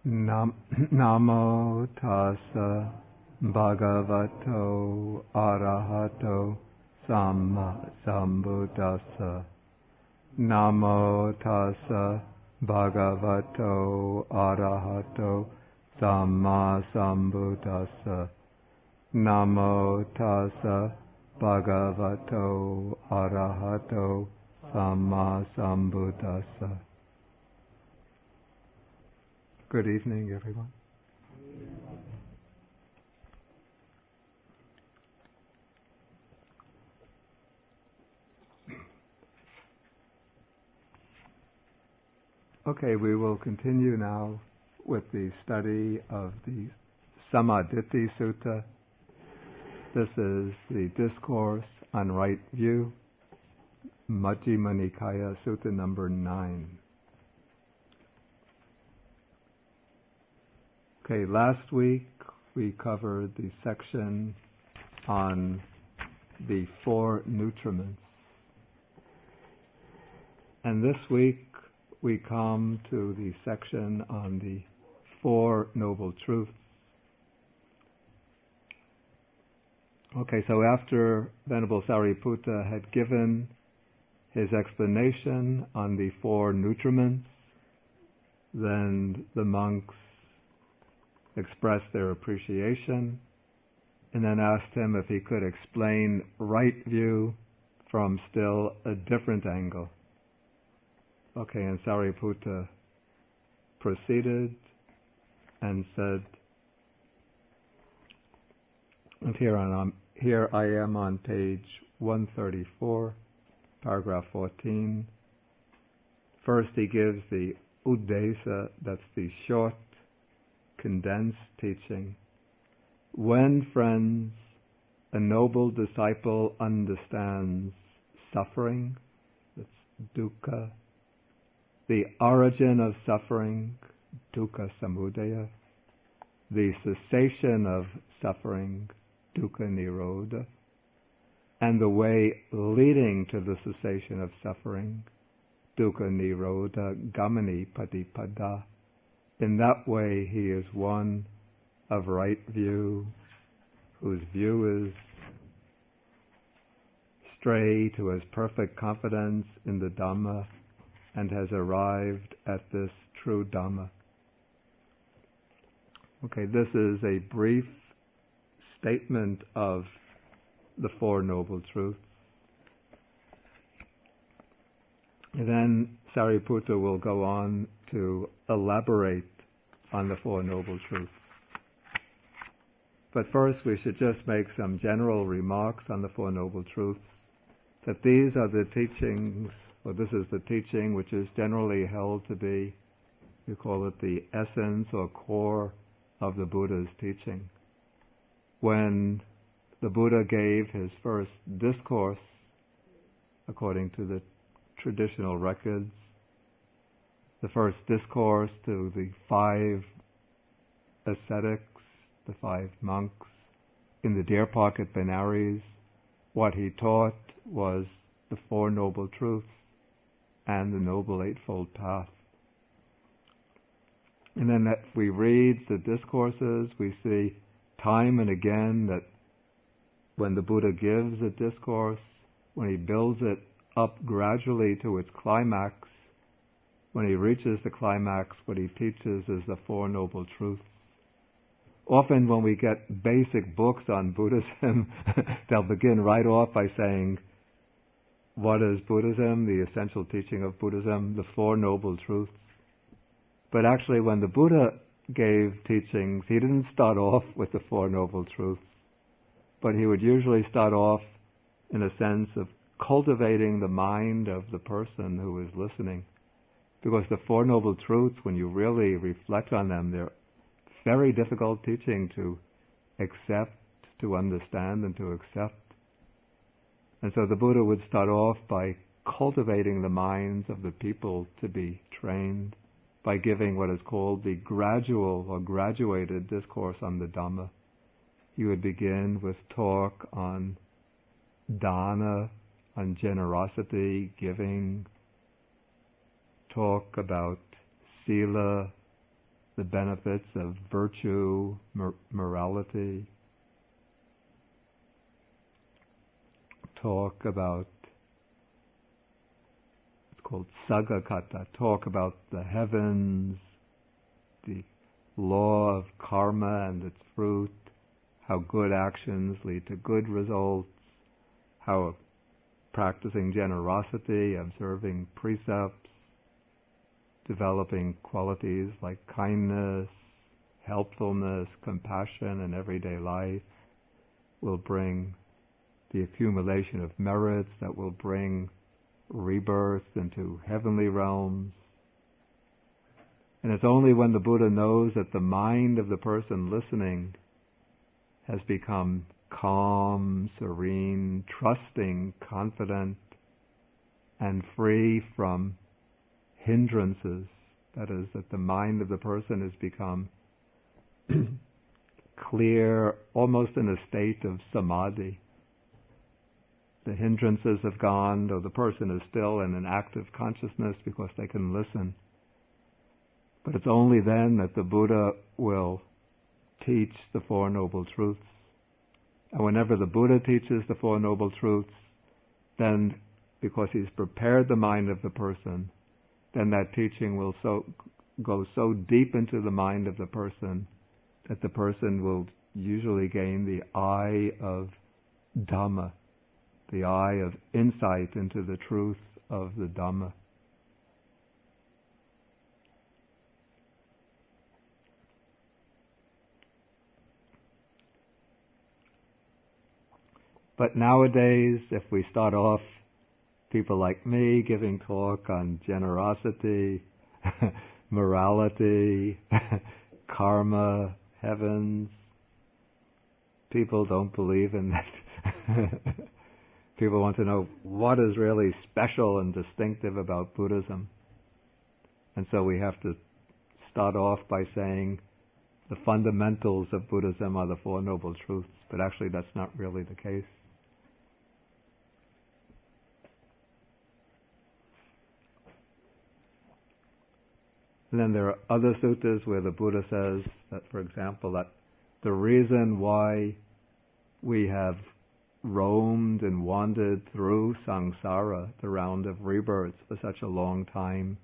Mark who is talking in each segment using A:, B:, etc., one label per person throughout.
A: Namo tassa bhagavato arahato sambuddhassa. Namo tassa bhagavato arahato sambuddhassa. Namo tassa bhagavato arahato sambuddhassa. Good evening, everyone. Okay, we will continue now with the study of the Sammādiṭṭhi Sutta. This is the discourse on right view, Majjhima Nikaya Sutta number 9. Okay, last week we covered the section on the 4 nutriments. And this week we come to the section on the 4 noble truths. Okay, so after Venerable Sāriputta had given his explanation on the 4 nutriments, then the monks expressed their appreciation and then asked him if he could explain right view from still a different angle. Okay, and Sāriputta proceeded and said, and here I am on page 134, paragraph 14. First he gives the uddesa, that's the short, condensed teaching. When, friends, a noble disciple understands suffering, that's dukkha, the origin of suffering, dukkha samudaya, the cessation of suffering, dukkha nirodha, and the way leading to the cessation of suffering, dukkha nirodha gamani patipada. In that way he is one of right view, whose view is stray to his perfect confidence in the Dhamma and has arrived at this true Dhamma. Okay, this is a brief statement of the 4 noble truths. And then Sāriputta will go on to elaborate on the 4 noble truths. But first we should just make some general remarks on the 4 noble truths, that these are the teachings, or this is the teaching which is generally held to be, we call it the essence or core of the Buddha's teaching. When the Buddha gave his first discourse, according to the traditional records, the first discourse to the 5 ascetics, the 5 monks in the Deer Park at Benares, what he taught was the 4 noble truths and the Noble Eightfold Path. And then if we read the discourses, we see time and again that when the Buddha gives a discourse, when he builds it up gradually to its climax, when he reaches the climax, what he teaches is the 4 noble truths. Often when we get basic books on Buddhism, they'll begin right off by saying, what is Buddhism? The essential teaching of Buddhism, the 4 noble truths. But actually when the Buddha gave teachings, he didn't start off with the 4 noble truths, but he would usually start off in a sense of cultivating the mind of the person who is listening. Because the 4 noble truths, when you really reflect on them, they're very difficult teaching to accept, to understand, and to accept. And so the Buddha would start off by cultivating the minds of the people to be trained, by giving what is called the gradual or graduated discourse on the Dhamma. He would begin with talk on dana, on generosity, giving, talk about sila, the benefits of virtue, morality. Talk about, it's called Saggakata, talk about the heavens, the law of karma and its fruit, how good actions lead to good results, how practicing generosity, observing precepts, developing qualities like kindness, helpfulness, compassion in everyday life will bring the accumulation of merits that will bring rebirth into heavenly realms. And it's only when the Buddha knows that the mind of the person listening has become calm, serene, trusting, confident, and free from hindrances. That is, that the mind of the person has become clear, almost in a state of samadhi. The hindrances have gone, though the person is still in an active consciousness because they can listen. But it's only then that the Buddha will teach the Four Noble Truths. And whenever the Buddha teaches the Four Noble Truths, then, because he's prepared the mind of the person, then that teaching will go so deep into the mind of the person that the person will usually gain the eye of Dhamma, the eye of insight into the truth of the Dhamma. But nowadays, if we start off, people like me giving talk on generosity, morality, karma, heavens, people don't believe in that. People want to know what is really special and distinctive about Buddhism. And so we have to start off by saying the fundamentals of Buddhism are the Four Noble Truths, but actually that's not really the case. And then there are other suttas where the Buddha says that, for example, that the reason why we have roamed and wandered through samsara, the round of rebirths, for such a long time,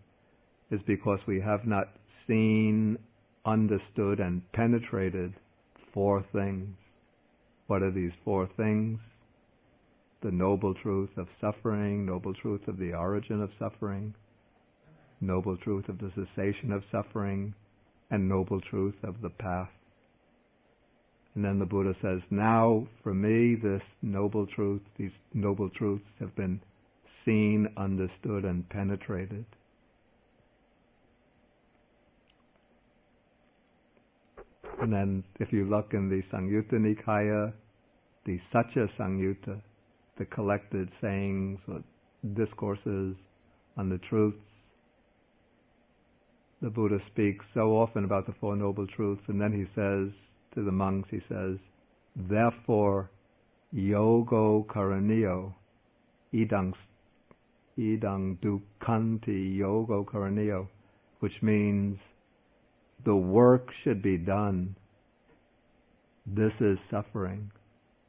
A: is because we have not seen, understood, and penetrated four things. What are these four things? The noble truth of suffering, noble truth of the origin of suffering, noble truth of the cessation of suffering, and noble truth of the path. And then the Buddha says, now, for me, this noble truth, these noble truths have been seen, understood, and penetrated. And then, if you look in the Samyutta Nikaya, the Satya Samyutta, the collected sayings or discourses on the truths, the Buddha speaks so often about the Four Noble Truths, and then he says to the monks, he says, therefore, yogo karaniyo, idang dukkanti yogo karaniyo, which means the work should be done. This is suffering.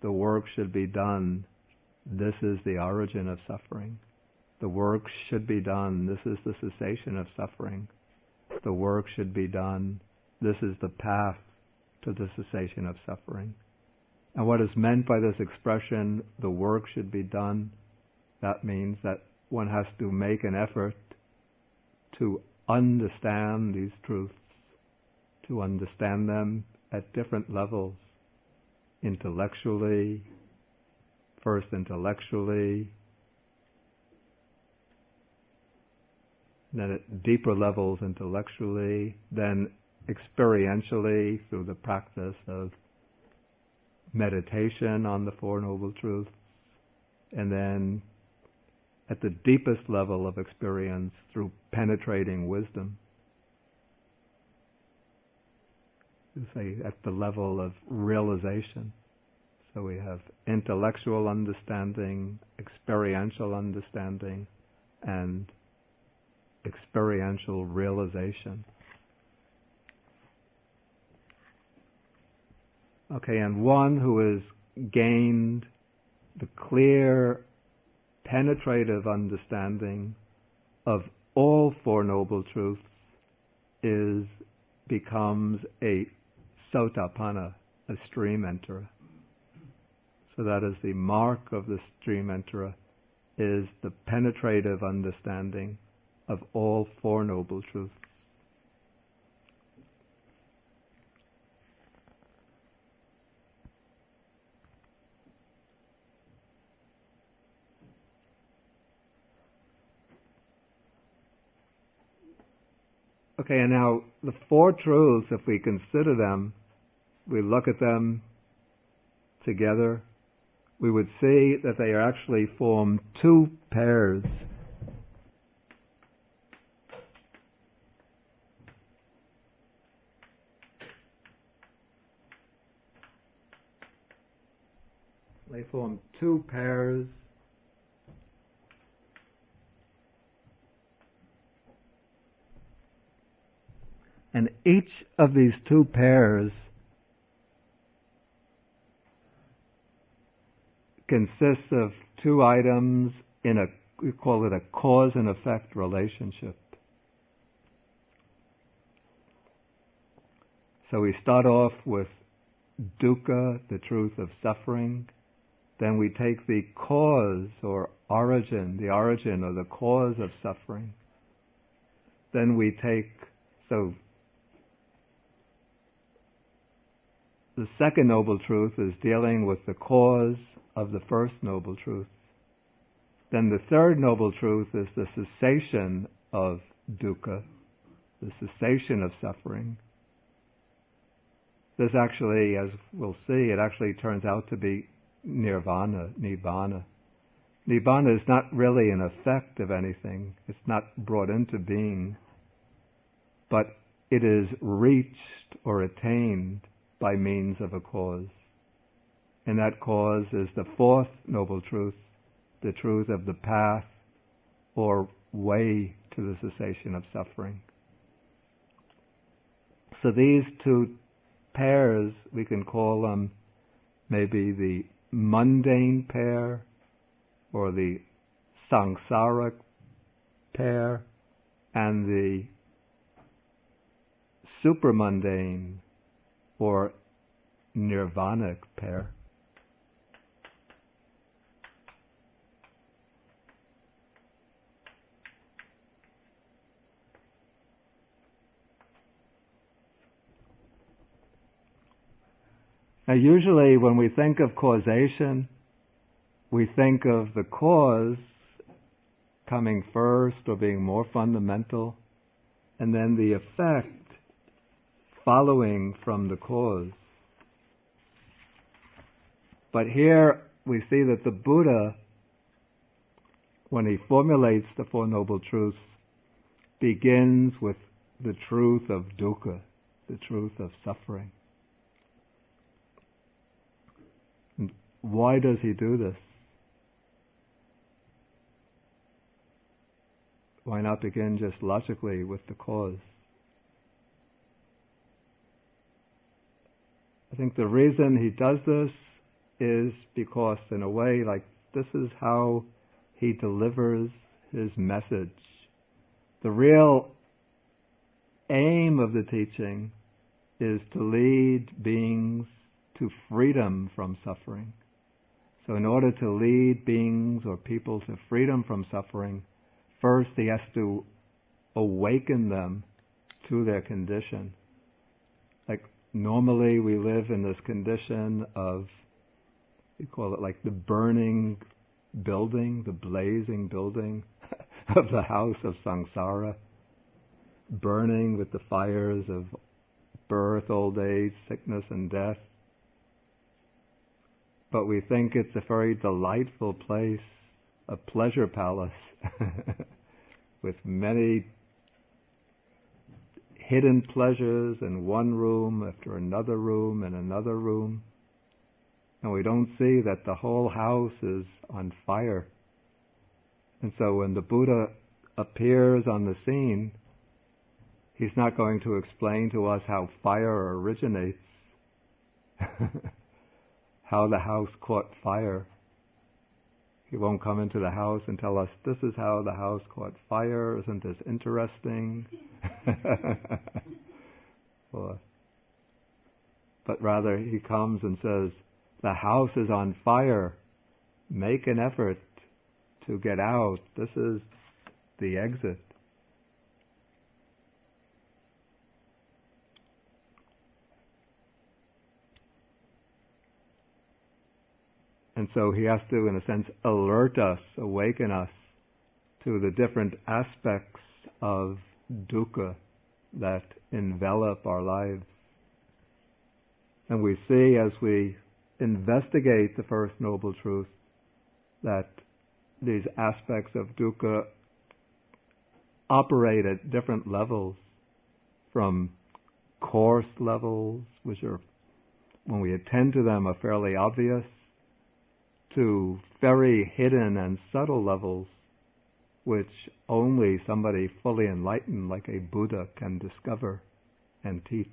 A: The work should be done. This is the origin of suffering. The work should be done. This is the cessation of suffering. The work should be done. This is the path to the cessation of suffering. And what is meant by this expression, the work should be done, that means that one has to make an effort to understand these truths, to understand them at different levels, intellectually, first intellectually, then at deeper levels intellectually, then experientially through the practice of meditation on the Four Noble Truths, and then at the deepest level of experience through penetrating wisdom. Say at the level of realization. So we have intellectual understanding, experiential understanding, and experiential realization. Okay, and one who has gained the clear, penetrative understanding of all Four Noble Truths becomes a sotapanna, a stream enterer. So that is the mark of the stream enterer, is the penetrative understanding of all Four Noble Truths. Okay, and now the Four Truths, if we consider them, we look at them together, we would see that they are actually form two pairs. They form two pairs. And each of these two pairs consists of two items in we call it a cause and effect relationship. So we start off with dukkha, the truth of suffering. Then we take the cause or origin, the origin or the cause of suffering. Then we take, so the second Noble Truth is dealing with the cause of the first Noble Truth. Then the third Noble Truth is the cessation of dukkha, the cessation of suffering. This actually, as we'll see, it actually turns out to be nirvana, nibbana. Nibbana is not really an effect of anything. It's not brought into being, but it is reached or attained by means of a cause. And that cause is the fourth Noble Truth, the truth of the path or way to the cessation of suffering. So these two pairs, we can call them maybe the mundane pair or the samsaric pair and the supramundane or nirvanic pair. Now usually when we think of causation, we think of the cause coming first or being more fundamental, and then the effect following from the cause. But here we see that the Buddha, when he formulates the Four Noble Truths, begins with the truth of dukkha, the truth of suffering. And why does he do this? Why not begin just logically with the cause? I think the reason he does this is because, in a way, like this is how he delivers his message. The real aim of the teaching is to lead beings to freedom from suffering. So in order to lead beings or people to freedom from suffering, first he has to awaken them to their condition. Like normally we live in this condition of, we call it like the burning building, the blazing building of the house of samsara, burning with the fires of birth, old age, sickness, and death. But we think it's a very delightful place, a pleasure palace, with many hidden pleasures in one room after another room and another room. And we don't see that the whole house is on fire. And so when the Buddha appears on the scene, he's not going to explain to us how fire originates. how the house caught fire. He won't come into the house and tell us, this is how the house caught fire, isn't this interesting? But rather he comes and says, the house is on fire. Make an effort to get out. This is the exit. And so he has to, in a sense, alert us, awaken us to the different aspects of dukkha that envelop our lives. And we see, as we investigate the First Noble Truth, that these aspects of dukkha operate at different levels, from coarse levels, which are, when we attend to them, are fairly obvious, to very hidden and subtle levels, which only somebody fully enlightened like a Buddha can discover and teach.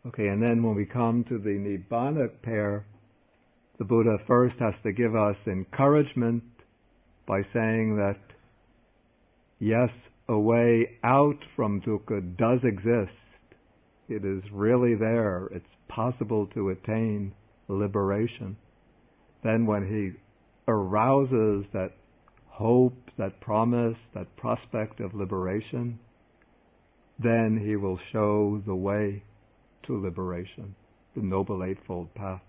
A: Okay, and then when we come to the Nibbana pair, the Buddha first has to give us encouragement by saying that, yes, a way out from dukkha does exist. It is really there. It's possible to attain liberation. Then when he arouses that hope, that promise, that prospect of liberation, then he will show the way to liberation, the Noble Eightfold Path.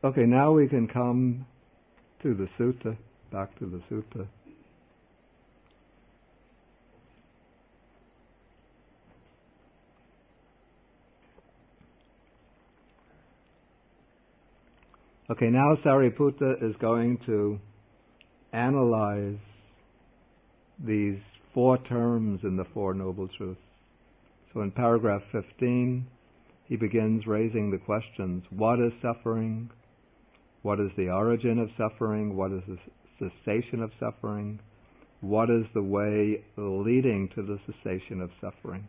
A: Okay, now we can come to the sutta, back to the sutta. Okay, now Sāriputta is going to analyze these four terms in the Four Noble Truths. So in paragraph 15, he begins raising the questions: what is suffering? What is the origin of suffering? What is the cessation of suffering? What is the way leading to the cessation of suffering?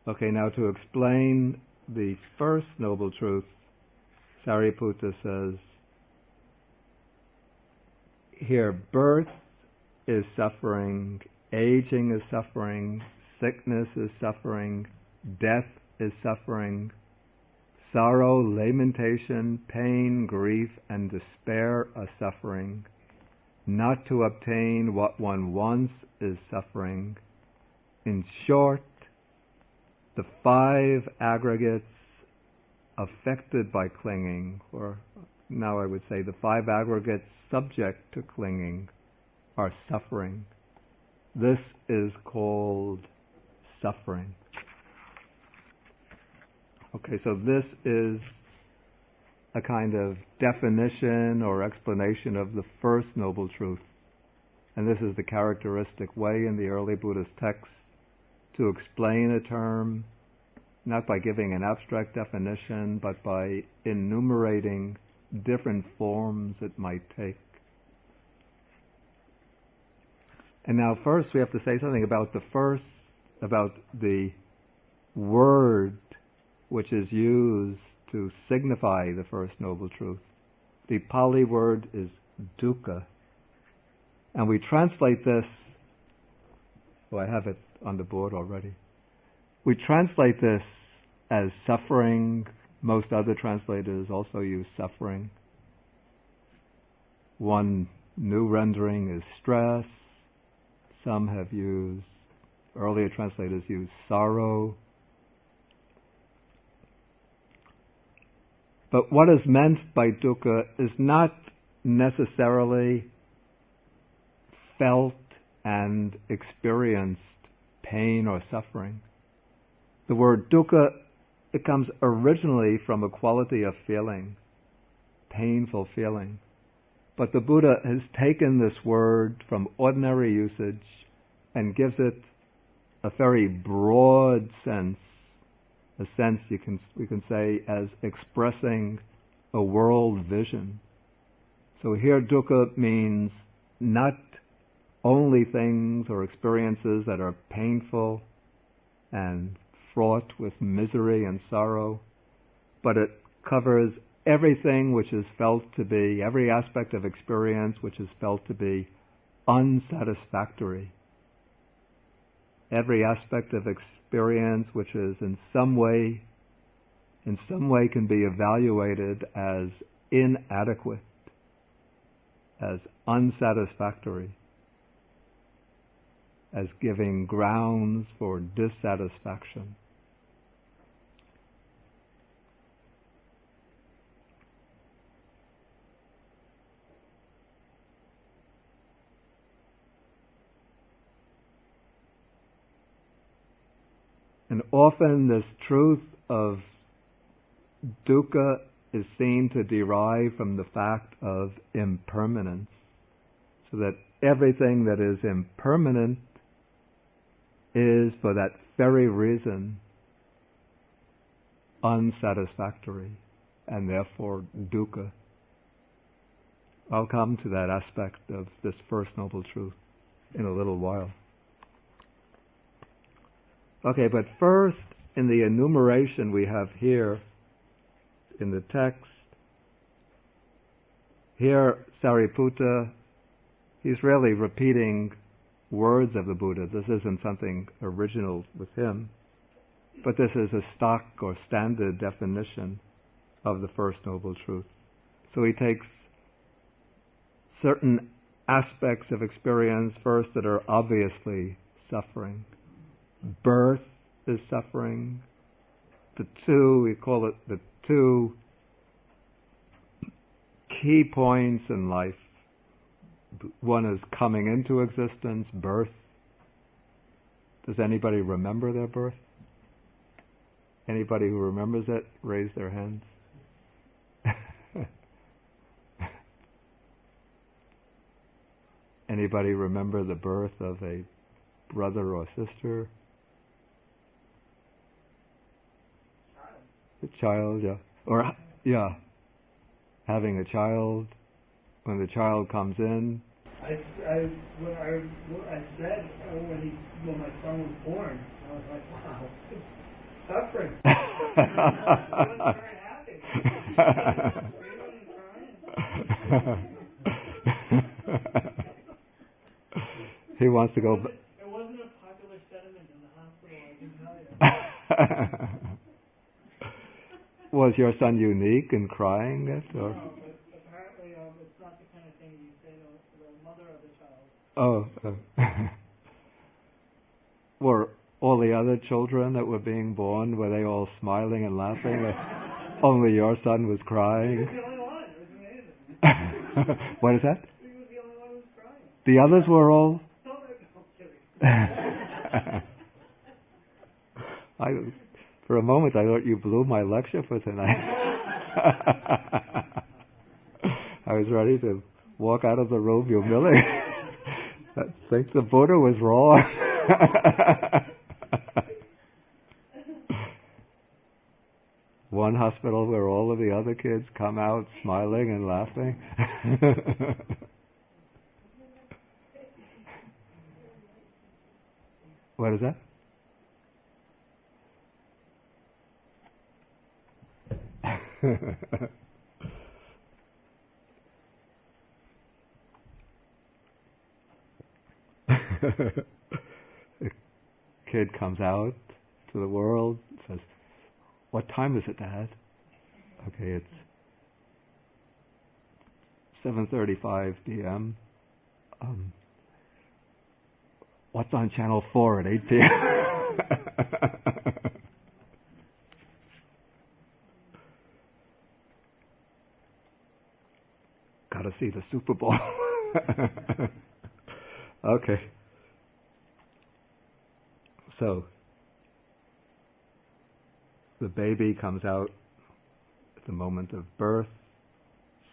A: Okay, now to explain the first Noble Truth, Sāriputta says, here, birth is suffering, aging is suffering, sickness is suffering, death is suffering, sorrow, lamentation, pain, grief, and despair are suffering. Not to obtain what one wants is suffering. In short, the five aggregates affected by clinging, or now I would say the five aggregates subject to clinging, are suffering. This is called suffering. Okay, so this is a kind of definition or explanation of the first Noble Truth. And this is the characteristic way in the early Buddhist texts to explain a term, not by giving an abstract definition, but by enumerating different forms it might take. And now first we have to say something about the word which is used to signify the First Noble Truth. The Pali word is dukkha. And we translate this, I have it on the board already. We translate this as suffering. Most other translators also use suffering. One new rendering is stress. Some have used, earlier translators use sorrow. But what is meant by dukkha is not necessarily felt and experienced pain or suffering. The word dukkha, it comes originally from a quality of feeling. painful feeling. But the Buddha has taken this word from ordinary usage and gives it a very broad sense, a sense we can say as expressing a world vision. So here dukkha means not only things or experiences that are painful and fraught with misery and sorrow, but it covers everything which is felt to be, every aspect of experience which is felt to be unsatisfactory. Every aspect of experience which is in some way can be evaluated as inadequate, as unsatisfactory, as giving grounds for dissatisfaction. And often this truth of dukkha is seen to derive from the fact of impermanence, so that everything that is impermanent is, for that very reason, unsatisfactory, and therefore dukkha. I'll come to that aspect of this First Noble Truth in a little while. Okay, but first, in the enumeration we have here in the text, here Sāriputta, he's really repeating words of the Buddha. This isn't something original with him, but this is a stock or standard definition of the First Noble Truth. So he takes certain aspects of experience first that are obviously suffering. Birth is suffering. We call it the two key points in life. One is coming into existence, birth. Does anybody remember their birth? Anybody who remembers it, raise their hands. Anybody remember the birth of a brother or sister? A child, yeah. Or, yeah. Having a child. When the child comes in.
B: I said when my son was born, I was like, wow, suffering. I wasn't very happy.
A: He wants to go.
B: It wasn't a popular sentiment in the hospital, I can tell you.
A: Was your son unique in crying it, or?
B: No, but apparently it's not the kind of thing you say to the mother of the child.
A: Were all the other children that were being born, were they all smiling and laughing? Only your son was crying?
B: He was the only one. It was amazing.
A: What is that?
B: He was the only one who was crying.
A: The others were all?
B: No, I'm kidding.
A: For a moment, I thought you blew my lecture for tonight. I was ready to walk out of the room humiliated. I think the Buddha was wrong. One hospital where all of the other kids come out smiling and laughing. What is that? A kid comes out to the world, says, "What time is it, Dad?" Okay, it's 7:35 p.m. What's on channel 4 at 8 p.m.? Gotta see the Super Bowl. Okay. So, the baby comes out at the moment of birth,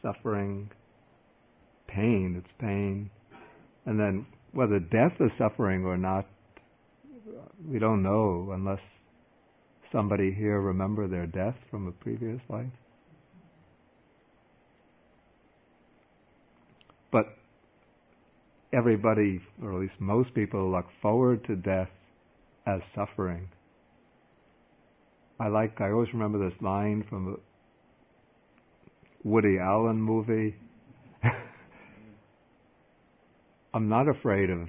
A: suffering. Pain, it's pain. And then whether death is suffering or not, we don't know unless somebody here remember their death from a previous life. But everybody, or at least most people, look forward to death as suffering. I always remember this line from a Woody Allen movie. I'm not afraid of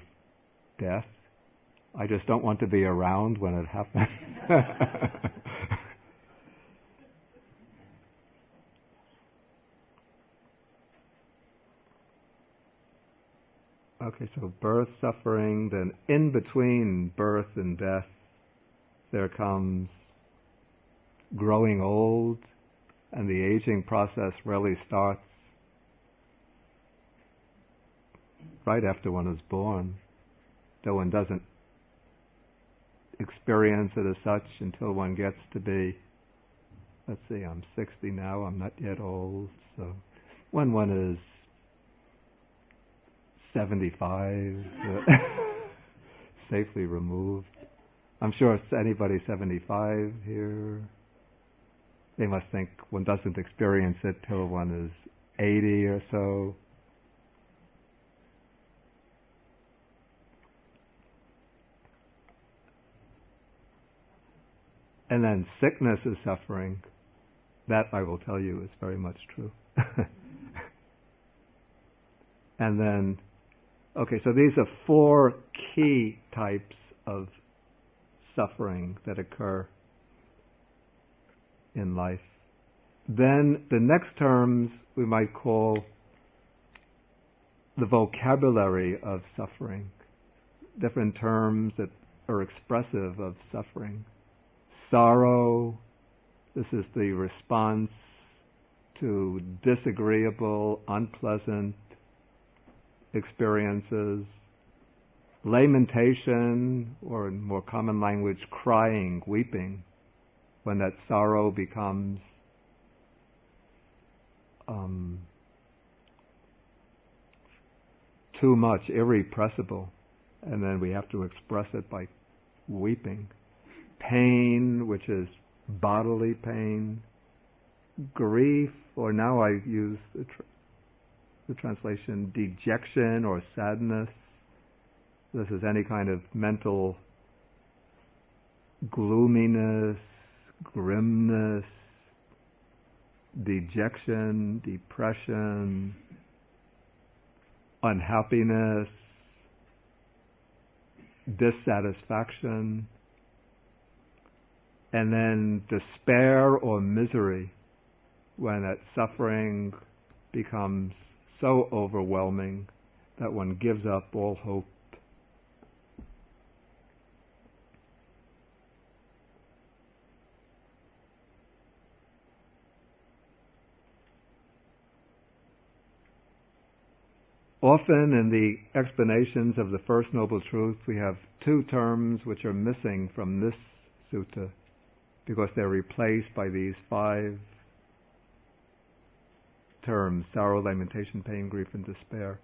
A: death. I just don't want to be around when it happens. Okay, so birth, suffering, then in between birth and death, there comes growing old, and the aging process really starts right after one is born, though one doesn't experience it as such until one gets to be, let's see, I'm 60 now, I'm not yet old, so when one is 75, safely removed. I'm sure if anybody 75 here, they must think one doesn't experience it till one is 80 or so. And then sickness is suffering. That, I will tell you, is very much true. And then, okay, so these are 4 key types of suffering that occur in life. Then the next terms we might call the vocabulary of suffering, different terms that are expressive of suffering. Sorrow, this is the response to disagreeable, unpleasant experiences. Lamentation, or in more common language, crying, weeping, when that sorrow becomes too much, irrepressible, and then we have to express it by weeping. Pain, which is bodily pain. Grief, or now I use the translation dejection or sadness. This is any kind of mental gloominess, grimness, dejection, depression, unhappiness, dissatisfaction, and then despair or misery, when that suffering becomes so overwhelming that one gives up all hope. Often in the explanations of the First Noble Truth, we have 2 terms which are missing from this sutta, because they're replaced by these 5 terms: sorrow, lamentation, pain, grief, and despair.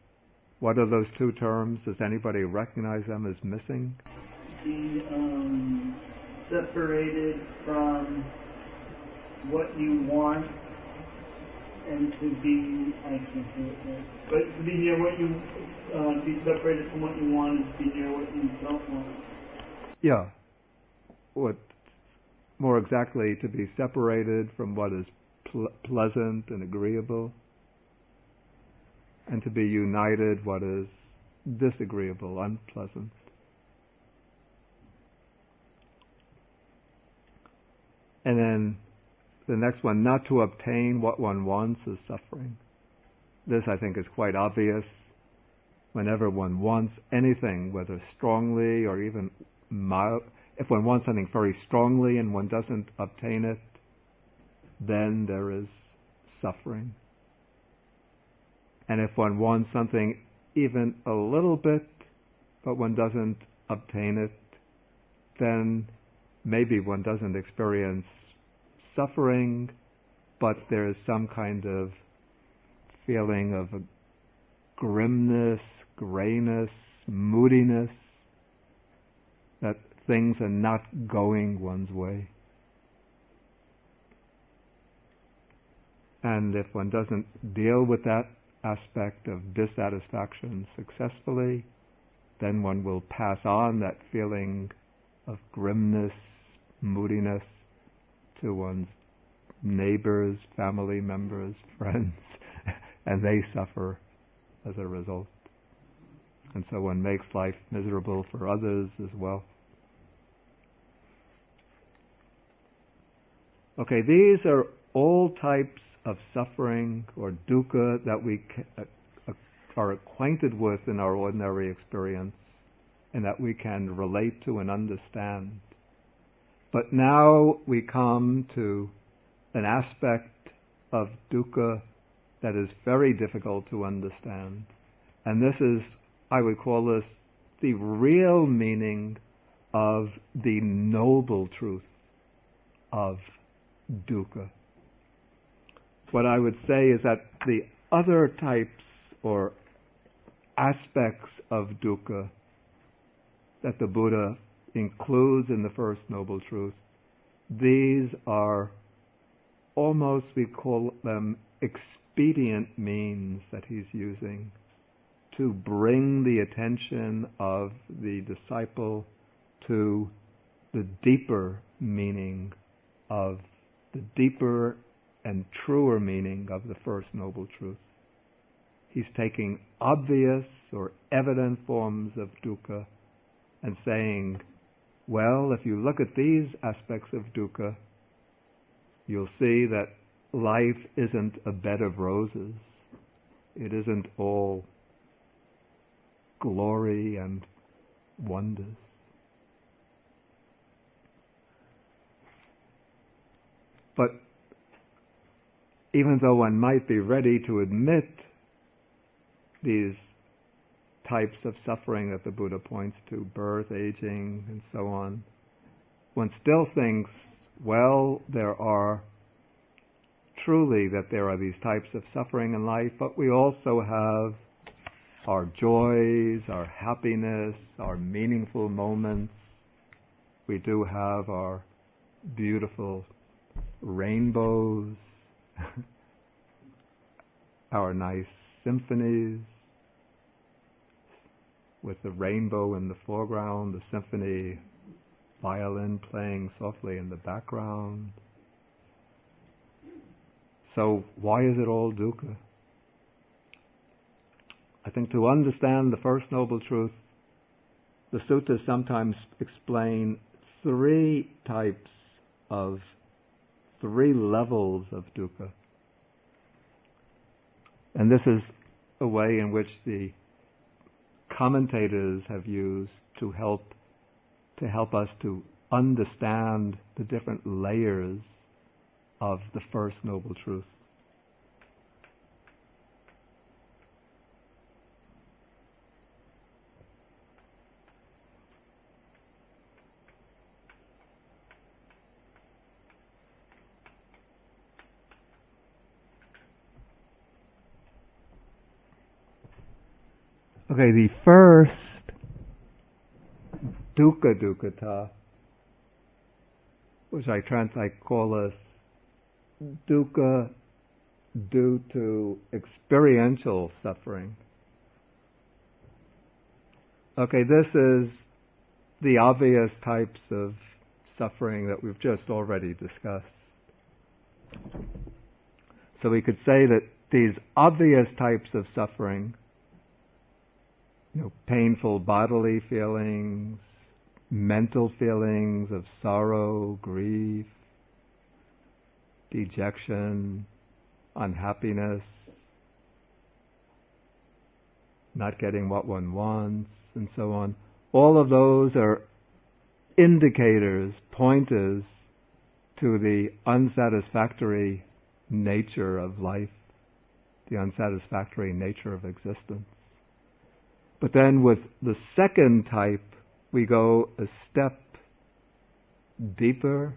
A: What are those 2 terms? Does anybody recognize them as missing?
B: Be separated from what you want, and to be, I can't do it right, but to be near what you, be separated from what you want and to be near what you don't want.
A: Yeah. What, more exactly, to be separated from what is pleasant and agreeable, and to be united what is disagreeable, unpleasant. And then the next one, not to obtain what one wants, is suffering. This, I think, is quite obvious. Whenever one wants anything, whether strongly or even mild, if one wants something very strongly and one doesn't obtain it, then there is suffering. And if one wants something even a little bit, but one doesn't obtain it, then maybe one doesn't experience suffering, but there is some kind of feeling of a grimness, grayness, moodiness, that things are not going one's way. And if one doesn't deal with that aspect of dissatisfaction successfully, then one will pass on that feeling of grimness, moodiness to one's neighbors, family members, friends, and they suffer as a result. And so one makes life miserable for others as well. Okay, these are all types of suffering or dukkha that we are acquainted with in our ordinary experience and that we can relate to and understand. But now we come to an aspect of dukkha that is very difficult to understand. And this is, I would call this, the real meaning of the noble truth of dukkha. What I would say is that the other types or aspects of dukkha that the Buddha includes in the First Noble Truth, these are almost, we call them expedient means that he's using to bring the attention of the disciple to the deeper meaning of the deeper and truer meaning of the First Noble Truth. He's taking obvious or evident forms of dukkha and saying, well, if you look at these aspects of dukkha, you'll see that life isn't a bed of roses. It isn't all glory and wonders. But even though one might be ready to admit these types of suffering that the Buddha points to, birth, aging, and so on, one still thinks, well, there are these types of suffering in life, but we also have our joys, our happiness, our meaningful moments. We do have our beautiful rainbows, our nice symphonies, with the rainbow in the foreground, the symphony violin playing softly in the background. So why is it all dukkha? I think to understand the First Noble Truth, the suttas sometimes explain three levels of dukkha. And this is a way in which the commentators have used to help us to understand the different layers of the First Noble Truth. Okay, the first dukkha dukkhata, which I call as dukkha due to experiential suffering. Okay, this is the obvious types of suffering that we've just already discussed. So we could say that these obvious types of suffering, painful bodily feelings, mental feelings of sorrow, grief, dejection, unhappiness, not getting what one wants, and so on. All of those are indicators, pointers to the unsatisfactory nature of life, the unsatisfactory nature of existence. But then with the second type, we go a step deeper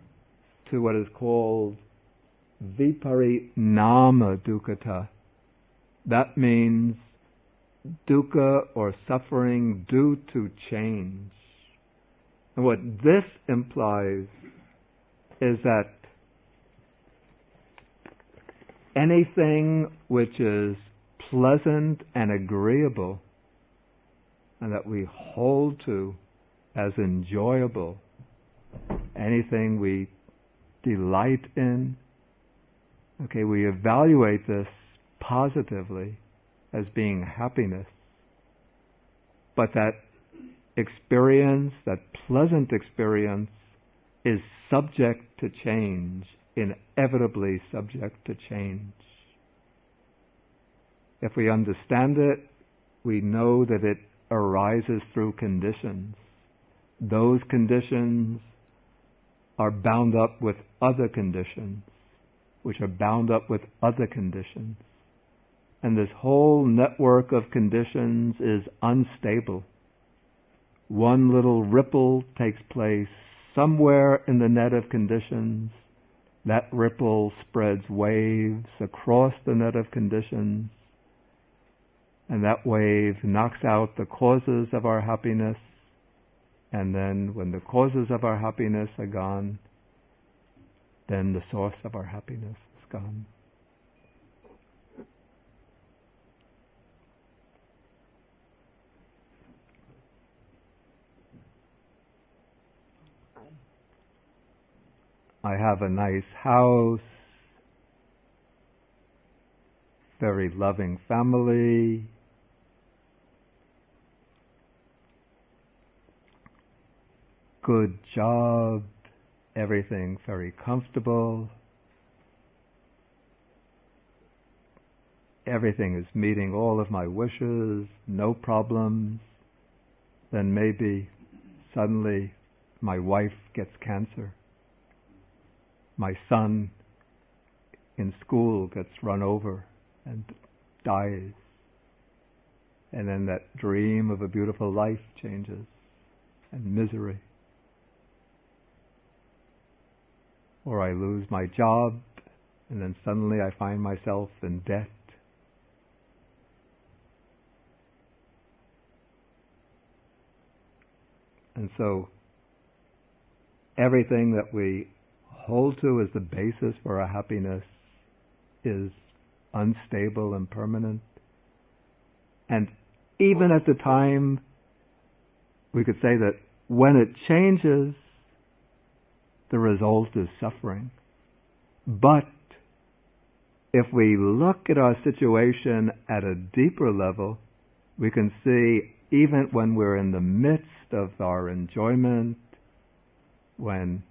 A: to what is called viparinama dukkhata, That means dukkha or suffering due to change. And what this implies is that anything which is pleasant and agreeable and that we hold to as enjoyable, anything we delight in, okay, we evaluate this positively as being happiness. But that experience, that pleasant experience, is subject to change, inevitably subject to change. If we understand it, we know that it arises through conditions. Those conditions are bound up with other conditions, which are bound up with other conditions. And this whole network of conditions is unstable. One little ripple takes place somewhere in the net of conditions. That ripple spreads waves across the net of conditions. And that wave knocks out the causes of our happiness. And then when the causes of our happiness are gone, then the source of our happiness is gone. I have a nice house, very loving family, good job, everything very comfortable, everything is meeting all of my wishes, no problems. Then maybe suddenly my wife gets cancer. My son in school gets run over and dies. And then that dream of a beautiful life changes, and misery. Or I lose my job, and then suddenly I find myself in debt. And so everything that we hold to as the basis for our happiness is unstable and permanent. And even at the time, we could say that when it changes, the result is suffering. But if we look at our situation at a deeper level, we can see even when we're in the midst of our enjoyment, when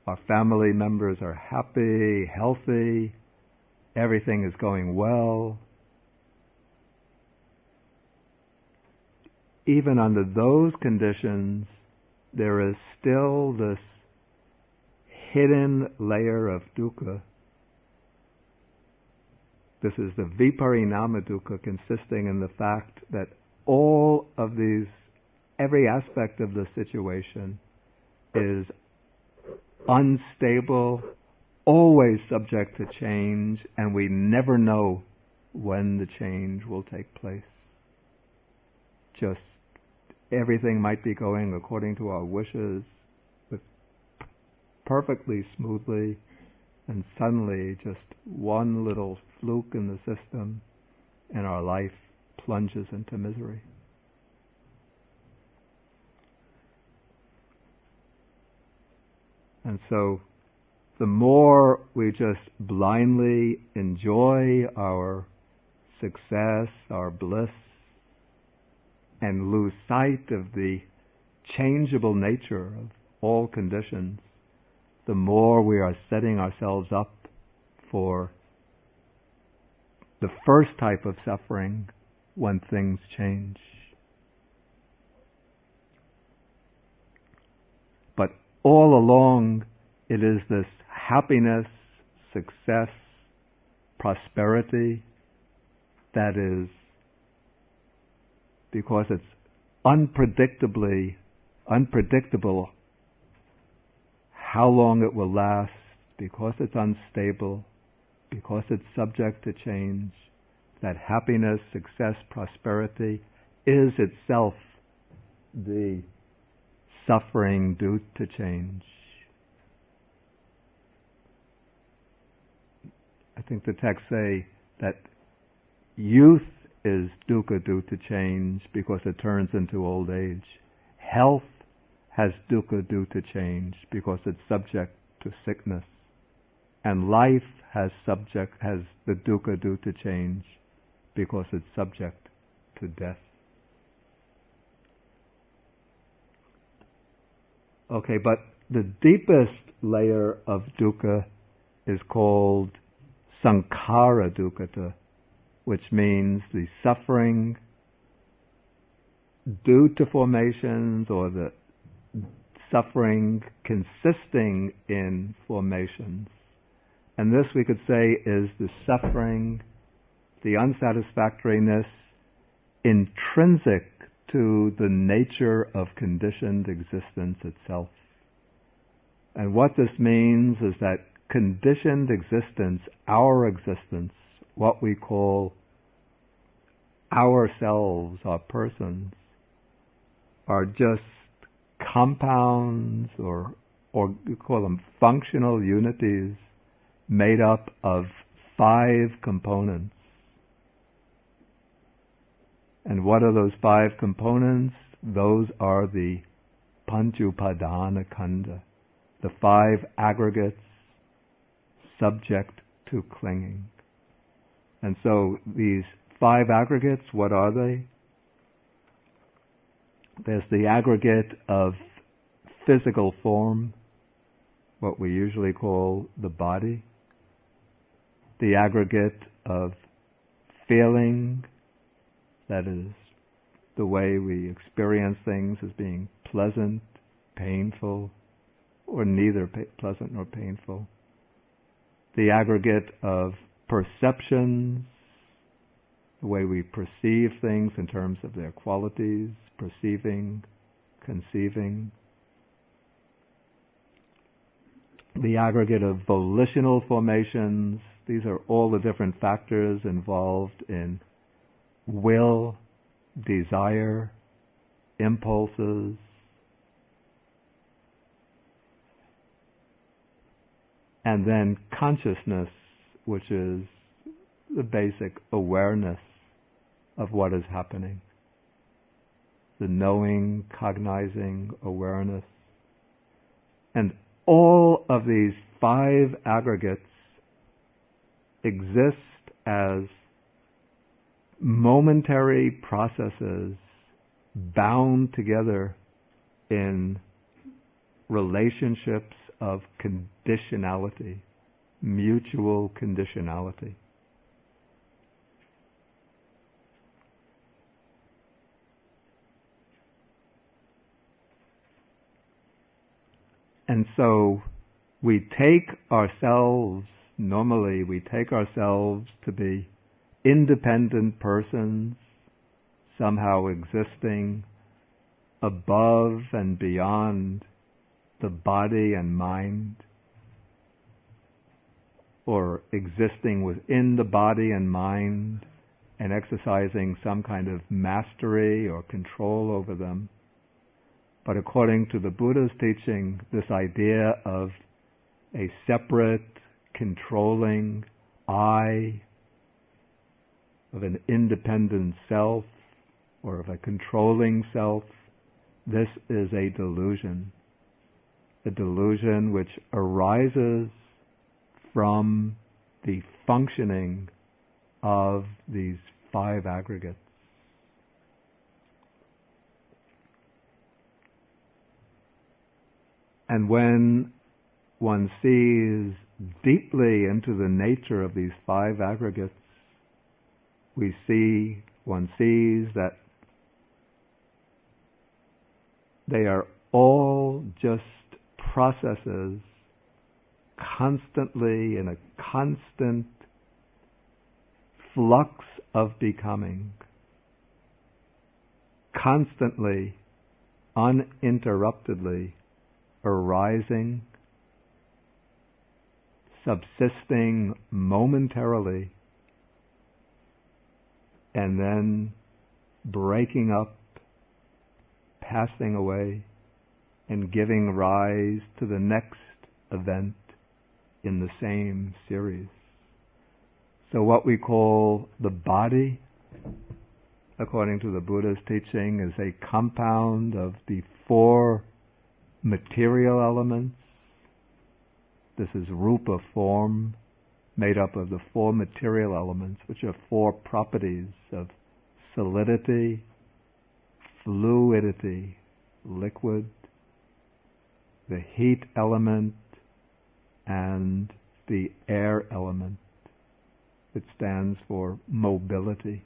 A: our family members are happy, healthy, everything is going well, even under those conditions, there is still this hidden layer of dukkha. This is the viparinama dukkha, consisting in the fact that all of these, every aspect of the situation is unstable, always subject to change, and we never know when the change will take place. Just everything might be going according to our wishes, perfectly smoothly, and suddenly just one little fluke in the system and our life plunges into misery. And so the more we just blindly enjoy our success, our bliss, and lose sight of the changeable nature of all conditions, the more we are setting ourselves up for the first type of suffering when things change. But all along, it is this happiness, success, prosperity that is, because it's unpredictable how long it will last, because it's unstable, because it's subject to change, that happiness, success, prosperity is itself the suffering due to change. I think the texts say that youth is dukkha due to change because it turns into old age. Health has dukkha due to change because it's subject to sickness. And life has the dukkha due to change because it's subject to death. Okay, but the deepest layer of dukkha is called sankhara dukkha, which means the suffering due to formations, or the suffering consisting in formations. And this, we could say, is the suffering, the unsatisfactoriness intrinsic to the nature of conditioned existence itself. And what this means is that conditioned existence, our existence, what we call ourselves, our persons, are just compounds, or you call them functional unities, made up of 5 components. And what are those 5 components? Those are the panchupadana khanda, the 5 aggregates subject to clinging. And so these 5 aggregates, what are they? There's the aggregate of physical form, what we usually call the body. The aggregate of feeling, that is, the way we experience things as being pleasant, painful, or neither pleasant nor painful. The aggregate of perceptions, the way we perceive things in terms of their qualities, perceiving, conceiving. The aggregate of volitional formations, these are all the different factors involved in will, desire, impulses. And then consciousness, which is the basic awareness of what is happening. The knowing, cognizing awareness. And all of these 5 aggregates exist as momentary processes bound together in relationships of conditionality, mutual conditionality. And so we take ourselves, normally we take ourselves to be independent persons, somehow existing above and beyond the body and mind, or existing within the body and mind and exercising some kind of mastery or control over them. But according to the Buddha's teaching, this idea of a separate, controlling I, of an independent self, or of a controlling self, this is a delusion which arises from the functioning of these 5 aggregates. And when one sees deeply into the nature of these 5 aggregates, one sees that they are all just processes constantly in a constant flux of becoming, constantly, uninterruptedly arising, subsisting momentarily, and then breaking up, passing away, and giving rise to the next event in the same series. So what we call the body, according to the Buddha's teaching, is a compound of the 4 material elements. This is rupa, form, made up of the 4 material elements, which are 4 properties of solidity, fluidity, liquid, the heat element, and the air element. It stands for mobility.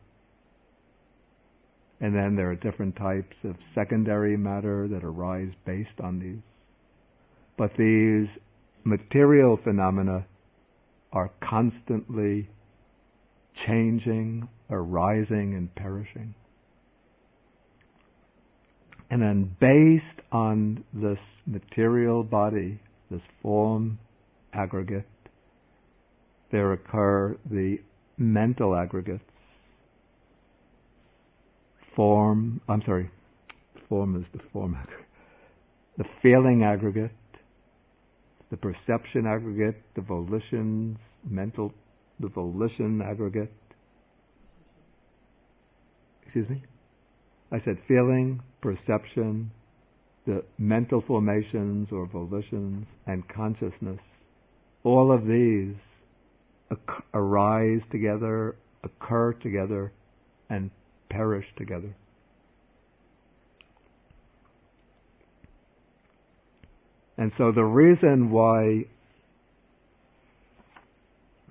A: And then there are different types of secondary matter that arise based on these. But these material phenomena are constantly changing, arising, and perishing. And then based on this material body, this form aggregate, there occur the mental aggregates. Form is the form aggregate. The feeling aggregate, the perception aggregate, the volition aggregate. Excuse me? I said feeling, perception, the mental formations or volitions, and consciousness. All of these arise together, occur together, and perish together. And so the reason why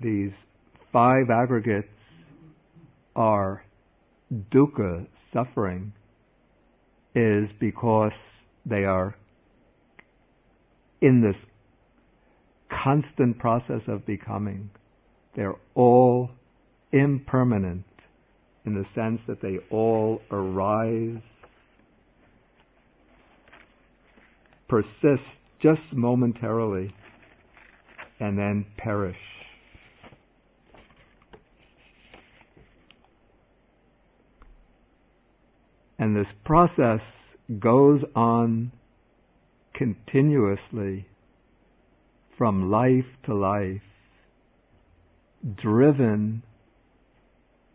A: these 5 aggregates are dukkha, suffering, is because they are in this constant process of becoming. They're all impermanent in the sense that they all arise, persist just momentarily, and then perish. And this process goes on continuously from life to life, driven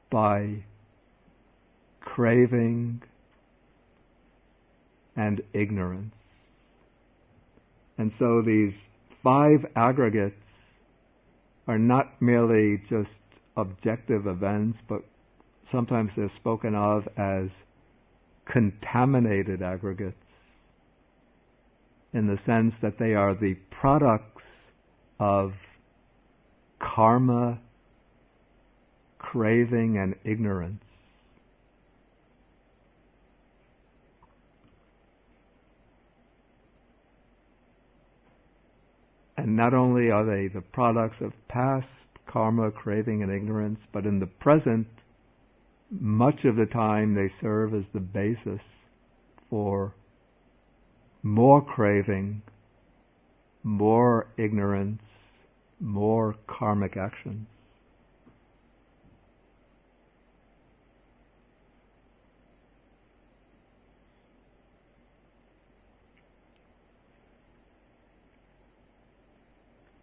A: by craving and ignorance. And so these 5 aggregates are not merely just objective events, but sometimes they're spoken of as contaminated aggregates, in the sense that they are the products of karma, craving, and ignorance. And not only are they the products of past karma, craving, and ignorance, but in the present, much of the time they serve as the basis for more craving, more ignorance, more karmic actions.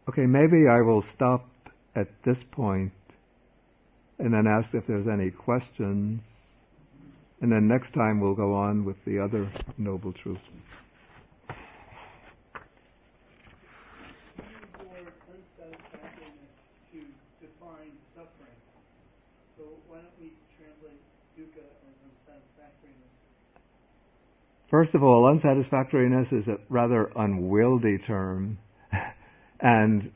A: Okay, maybe I will stop at this point and then ask if there's any questions, and then next time we'll go on with the other noble truths.
B: To define suffering. So why don't we translate dukkha as unsatisfactoriness?
A: First of all, unsatisfactoriness is a rather unwieldy term. And,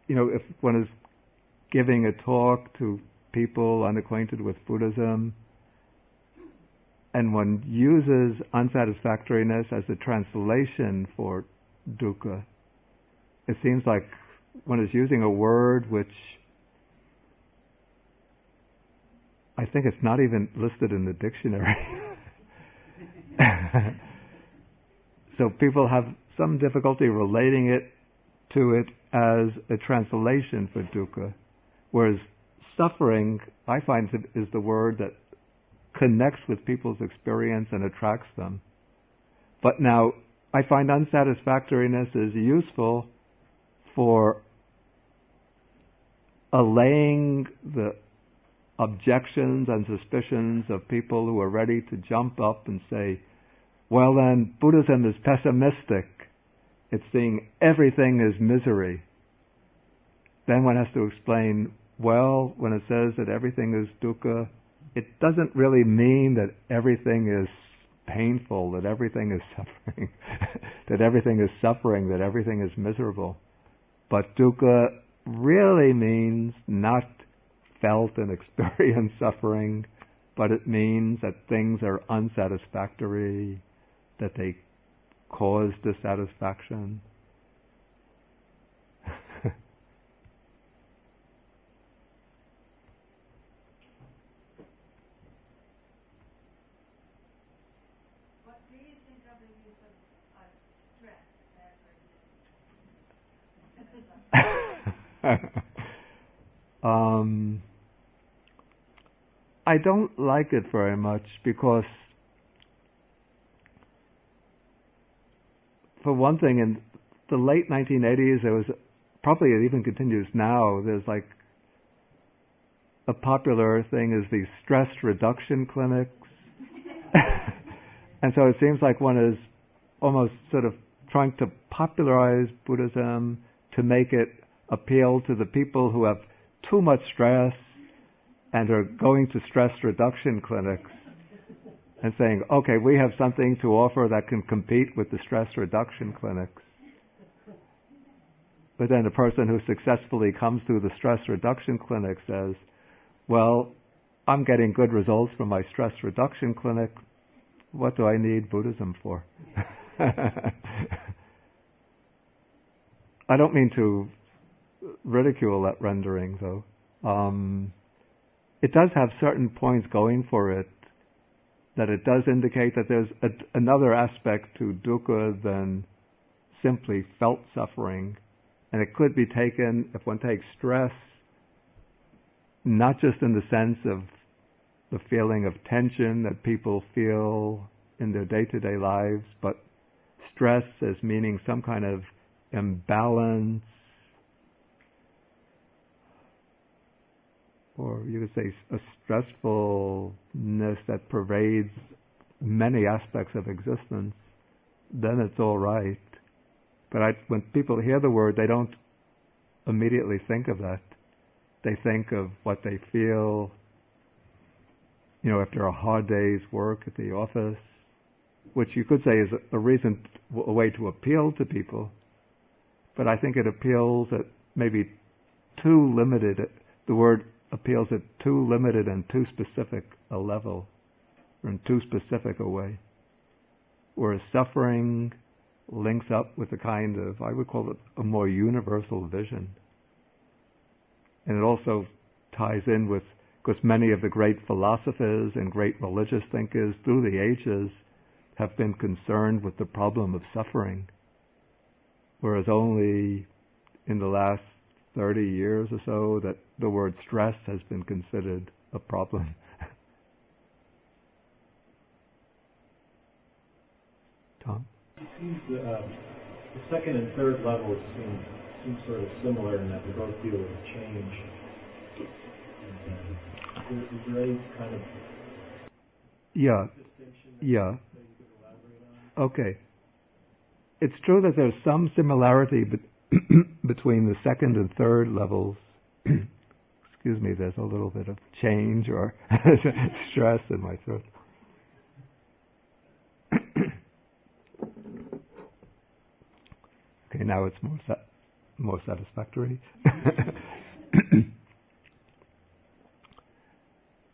A: if one is giving a talk to people unacquainted with Buddhism, and one uses unsatisfactoriness as a translation for dukkha, it seems like one is using a word which I think it's not even listed in the dictionary. So people have some difficulty relating it to it as a translation for dukkha, whereas suffering, I find, is the word that connects with people's experience and attracts them. But now, I find unsatisfactoriness is useful for allaying the objections and suspicions of people who are ready to jump up and say, well then, Buddhism is pessimistic. It's seeing everything as misery. Then one has to explain, well, when it says that everything is dukkha, it doesn't really mean that everything is painful, that everything is suffering, that everything is suffering, that everything is miserable. But dukkha really means not felt and experienced suffering, but it means that things are unsatisfactory, that they cause dissatisfaction.
C: What do you think of the use of stress?
A: I don't like it very much because, for one thing, in the late 1980s, there was, probably it even continues now, there's like a popular thing is these stress reduction clinics. And so it seems like one is almost sort of trying to popularize Buddhism to make it appeal to the people who have too much stress and are going to stress reduction clinics and saying, okay, we have something to offer that can compete with the stress reduction clinics. But then the person who successfully comes through the stress reduction clinic says, well, I'm getting good results from my stress reduction clinic. What do I need Buddhism for? I don't mean to ridicule that rendering, though. It does have certain points going for it, that it does indicate that there's another aspect to dukkha than simply felt suffering. And it could be taken, if one takes stress, not just in the sense of the feeling of tension that people feel in their day-to-day lives, but stress as meaning some kind of imbalance, or you could say a stressfulness that pervades many aspects of existence, then it's all right. But when people hear the word, they don't immediately think of that. They think of what they feel, after a hard day's work at the office, which you could say is a way to appeal to people. But I think it appeals at maybe too limited. The word appeals at too limited and too specific a level, or in too specific a way. Whereas suffering links up with a kind of, I would call it a more universal vision. And it also ties in with, because many of the great philosophers and great religious thinkers through the ages have been concerned with the problem of suffering. Whereas only in the last 30 years or so that the word stress has been considered a problem. Tom?
D: It seems the second and third levels seem sort of similar in that they both deal with change. Is there any kind of distinction that you could elaborate on?
A: Okay. It's true that there's some similarity between the second and third levels. Excuse me, there's a little bit of change or stress in my throat. Okay, now it's more satisfactory.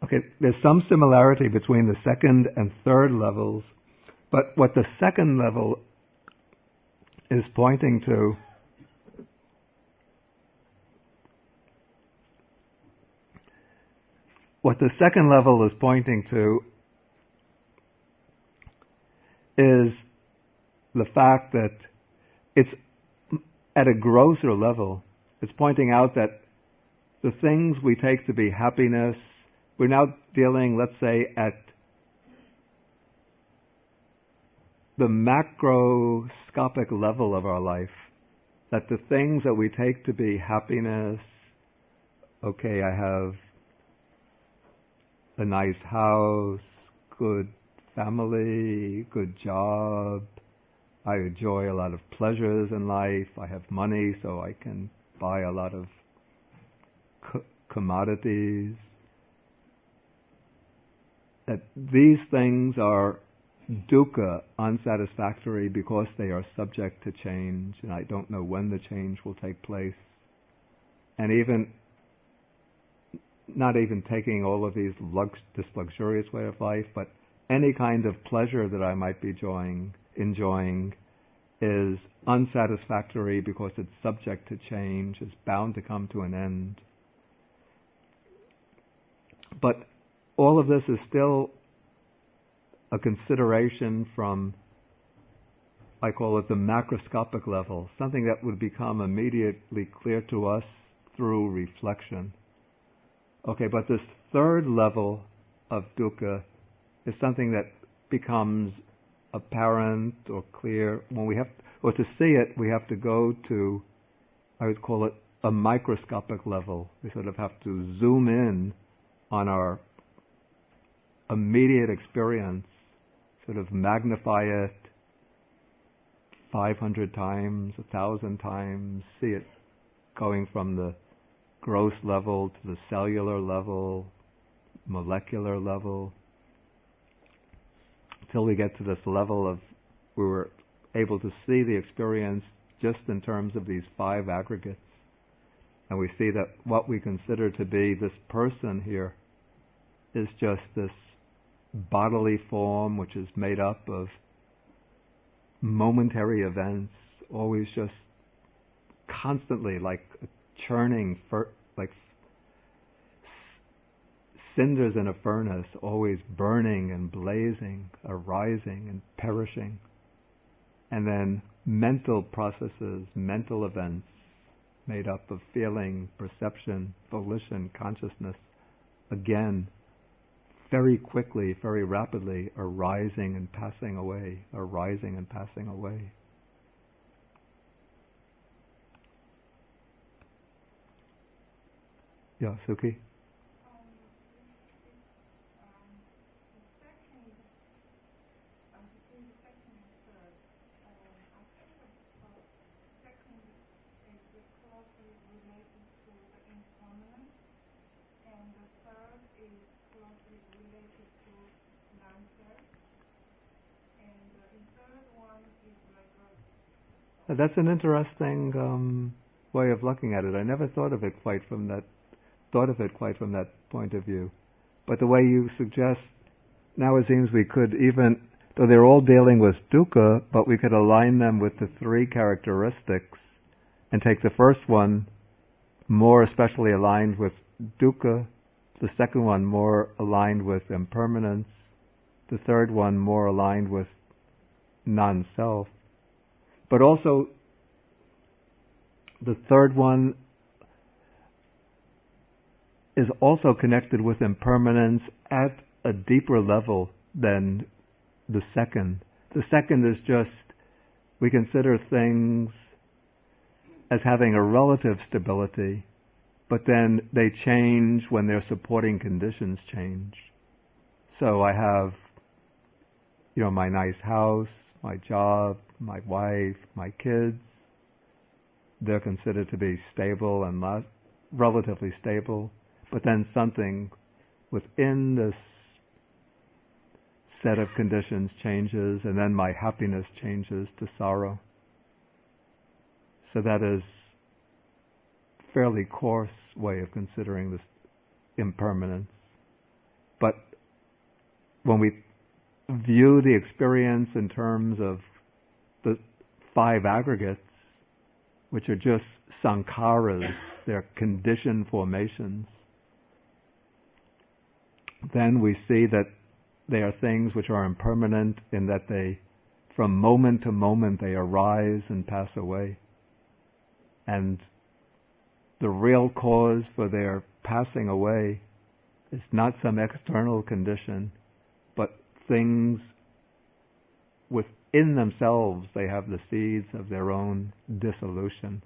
A: Okay, there's some similarity between the second and third levels, but what the second level is pointing to is the fact that it's at a grosser level. It's pointing out that the things we take to be happiness we're now dealing, let's say, at the macroscopic level of our life, that the things that we take to be happiness, okay, I have a nice house, good family, good job, I enjoy a lot of pleasures in life, I have money so I can buy a lot of commodities, that these things are dukkha, unsatisfactory, because they are subject to change, and I don't know when the change will take place. And even, not even taking all of these this luxurious way of life, but any kind of pleasure that I might be enjoying is unsatisfactory because it's subject to change, it's bound to come to an end. But all of this is still a consideration from, I call it the macroscopic level, something that would become immediately clear to us through reflection. Okay, but this third level of dukkha is something that becomes apparent or clear when we have, or to see it, we have to go to, I would call it a microscopic level. We sort of have to zoom in on our immediate experience, sort of magnify it 500 times, 1,000 times, see it going from the gross level to the cellular level, molecular level, till we get to this level of we were able to see the experience just in terms of these 5 aggregates. And we see that what we consider to be this person here is just this bodily form which is made up of momentary events, always just constantly like a churning, like cinders in a furnace, always burning and blazing, arising and perishing. And then mental processes, mental events made up of feeling, perception, volition, consciousness, again, very quickly, very rapidly arising and passing away, arising and passing away. Yeah, Suki? That's an interesting way of looking at it. I never thought of it quite from that point of view. But the way you suggest, now it seems we could even, though they're all dealing with dukkha, but we could align them with the 3 characteristics and take the first one more especially aligned with dukkha, the second one more aligned with impermanence, the third one more aligned with non-self. But also, the third one is also connected with impermanence at a deeper level than the second. The second is just, we consider things as having a relative stability, but then they change when their supporting conditions change. So I have, my nice house, my job, my wife, my kids. They're considered to be stable and relatively stable. But then something within this set of conditions changes, and then my happiness changes to sorrow. So that is a fairly coarse way of considering this impermanence. But when we view the experience in terms of the 5 aggregates, which are just sankharas, they're conditioned formations, then we see that they are things which are impermanent in that they, from moment to moment, they arise and pass away. And the real cause for their passing away It's not some external condition, but things within themselves, they have the seeds of their own dissolution.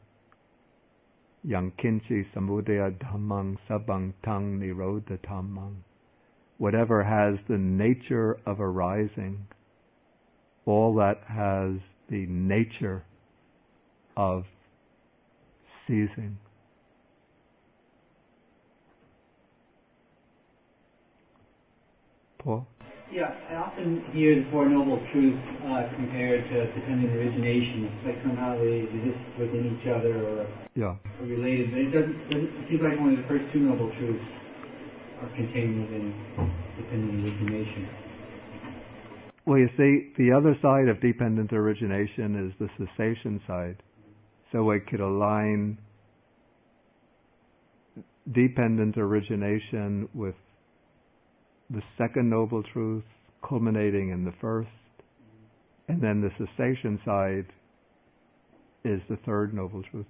A: Yang kinchi samudaya dhammang sabang tang nirodha dhammang. Whatever has the nature of arising, all that has the nature of ceasing. Paul?
E: Yeah, I often hear the Four Noble Truths compared to dependent origination. It's like somehow they exist within each other or are related, but it seems like only the first two Noble Truths are contained within dependent origination.
A: Well, you see, the other side of dependent origination is the cessation side. So we could align dependent origination with the second Noble Truth culminating in the first, and then the cessation side is the third Noble Truth.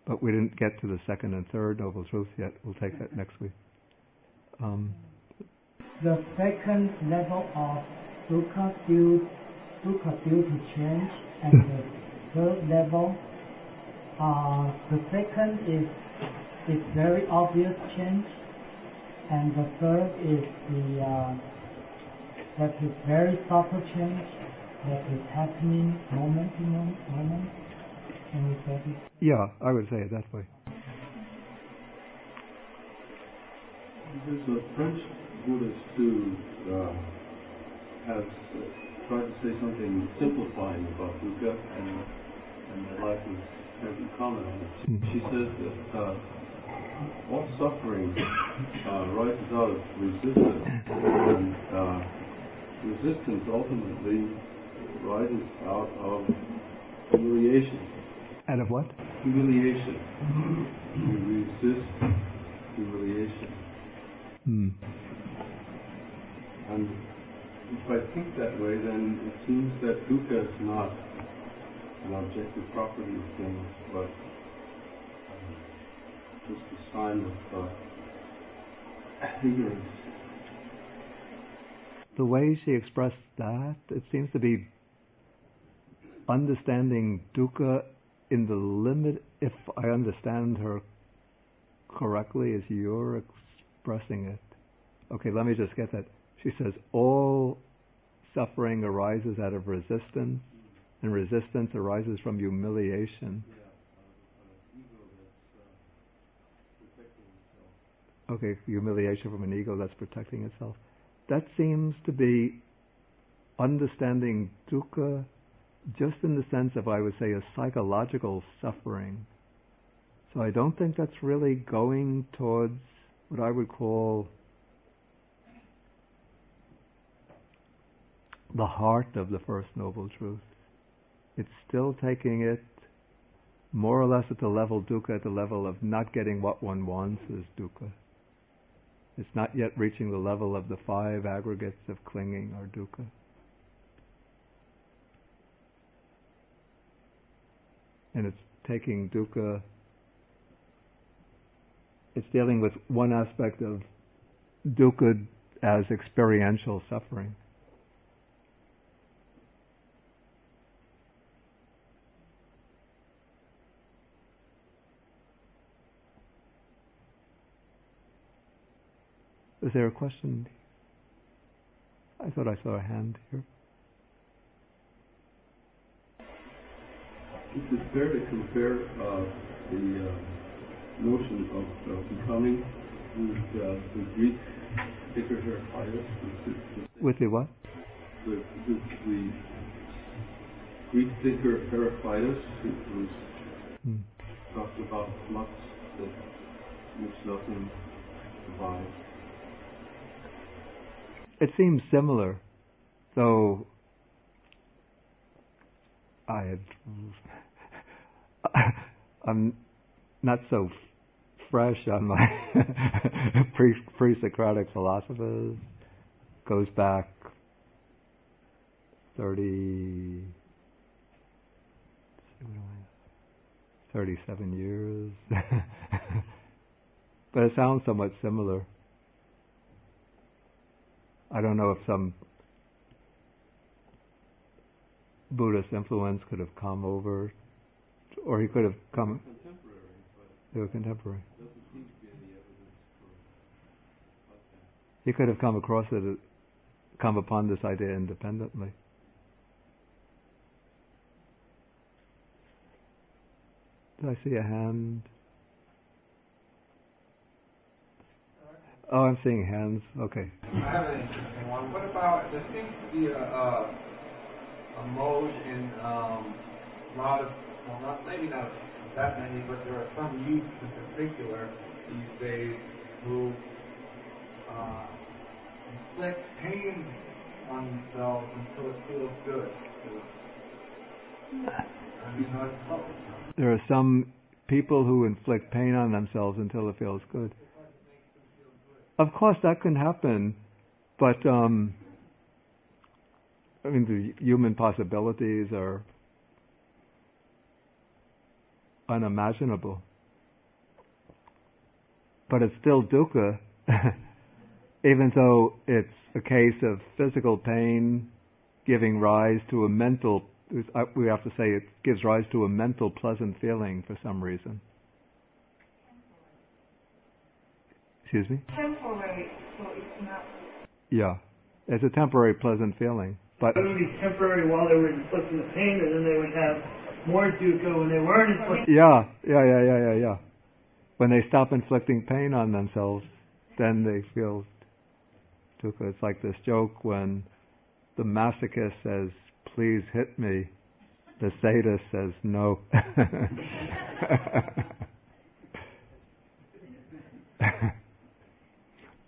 A: But we didn't get to the second and third Noble Truth yet. We'll take that next week.
F: The second level of dukkha due to change, and the third level, the second is very obvious change, and the third is that is very subtle change that is happening moment to moment. Can we say this?
A: Yeah, I would say it that way.
G: There's a French Buddhist who has tried to say something simplifying about dukkha, and I'd like to have you comment on it. She says that all suffering rises out of resistance, and resistance ultimately rises out of humiliation.
A: Out of what?
G: Humiliation. You resist humiliation. And if I think that way, then it seems that dukkha is not an objective property of things, but just a sign of ignorance.
A: The way she expressed that, it seems to be understanding dukkha in the limit, if I understand her correctly, as you're expressing it. Okay, let me just get that. She says all suffering arises out of resistance, and resistance arises from humiliation. Okay, humiliation from an ego that's protecting itself. That seems to be understanding dukkha just in the sense of, I would say, a psychological suffering. So I don't think that's really going towards what I would call the heart of the First Noble Truth. It's still taking it more or less at the level dukkha, at the level of not getting what one wants is dukkha. It's not yet reaching the level of the five aggregates of clinging or dukkha. And it's taking dukkha, it's dealing with one aspect of dukkha as experiential suffering. Is there a question? I thought I saw a hand here.
G: Is it fair to compare the notion of becoming with the Greek thinker Heraclitus?
A: With the what?
G: The Greek thinker Heraclitus, who was talking about flux which nothing survives.
A: It seems similar, though I'm not so fresh on my pre-Socratic philosophers. Goes back 30 37 years. But it sounds somewhat similar. I don't know if some Buddhist influence could have come over, or he could have come.
G: Contemporary, but
A: they were contemporary.
G: doesn't seem to be any evidence for that.
A: He could have come across it, come upon this idea independently. Did I see a hand? Oh, I'm seeing hands. Okay.
H: I have an interesting one. What about, there seems to be a mode in a lot of, well, maybe not that many, but there are some youths in particular these days who inflict pain on themselves until it feels good.
A: There are some people who inflict pain on themselves until it feels good. Of course, that can happen, but I mean, the human possibilities are unimaginable. But it's still dukkha, even though it's a case of physical pain giving rise to a mental, we have to say it gives rise to a mental pleasant feeling for some reason. Excuse me?
C: Temporary, so it's not.
A: Yeah, it's a temporary pleasant feeling. But
B: it would be temporary while they were inflicting the pain, and then they would have more dukkha when they weren't inflicting.
A: Yeah. When they stop inflicting pain on themselves, then they feel dukkha. It's like this joke when the masochist says, "Please hit me," the sadist says, "No."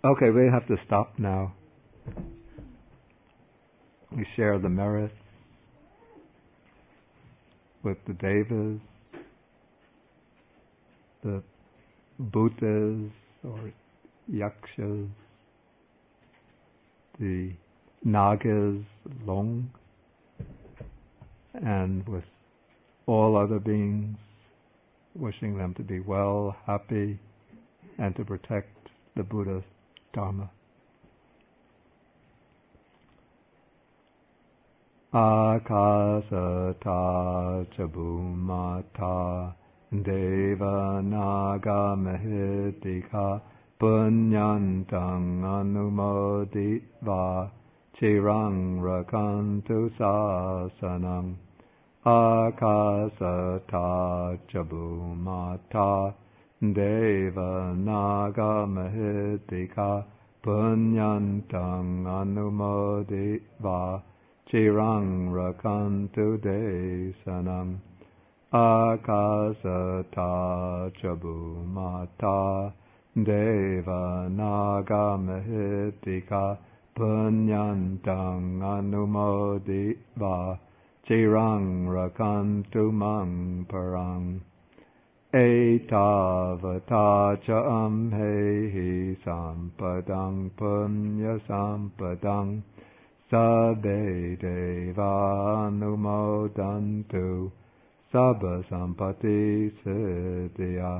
A: Okay, we have to stop now. We share the merits with the devas, the bhutas or yakshas, the nagas, long, and with all other beings, wishing them to be well, happy, and to protect the Buddha's Dharma. Akasata chabumata deva naga mahitika punyantang anumoditva chirang rakantu sasanam. Akasata chabumata deva naga mahitika punyantang anumoditva chirang rakantu desanam. Akasata chabumata deva naga mahitika punyantang anumoditva chirang rakantu mang parang. Etavata cha amhehi sampadang punya sampadang sabbe deva anumodantu sabba sampati siddhya.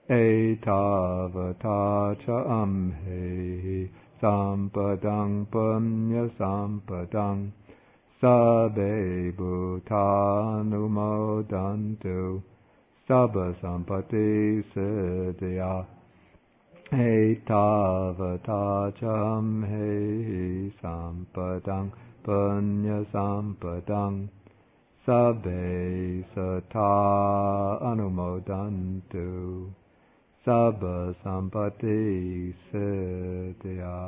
A: Etavata cha amhehi sampadang punya sampadang sabbe bhutanumodantu sabba sampati siddhya. Etavata cham he sampadang punya sampadang sabbe sata anumodantu sabba sampati siddhya.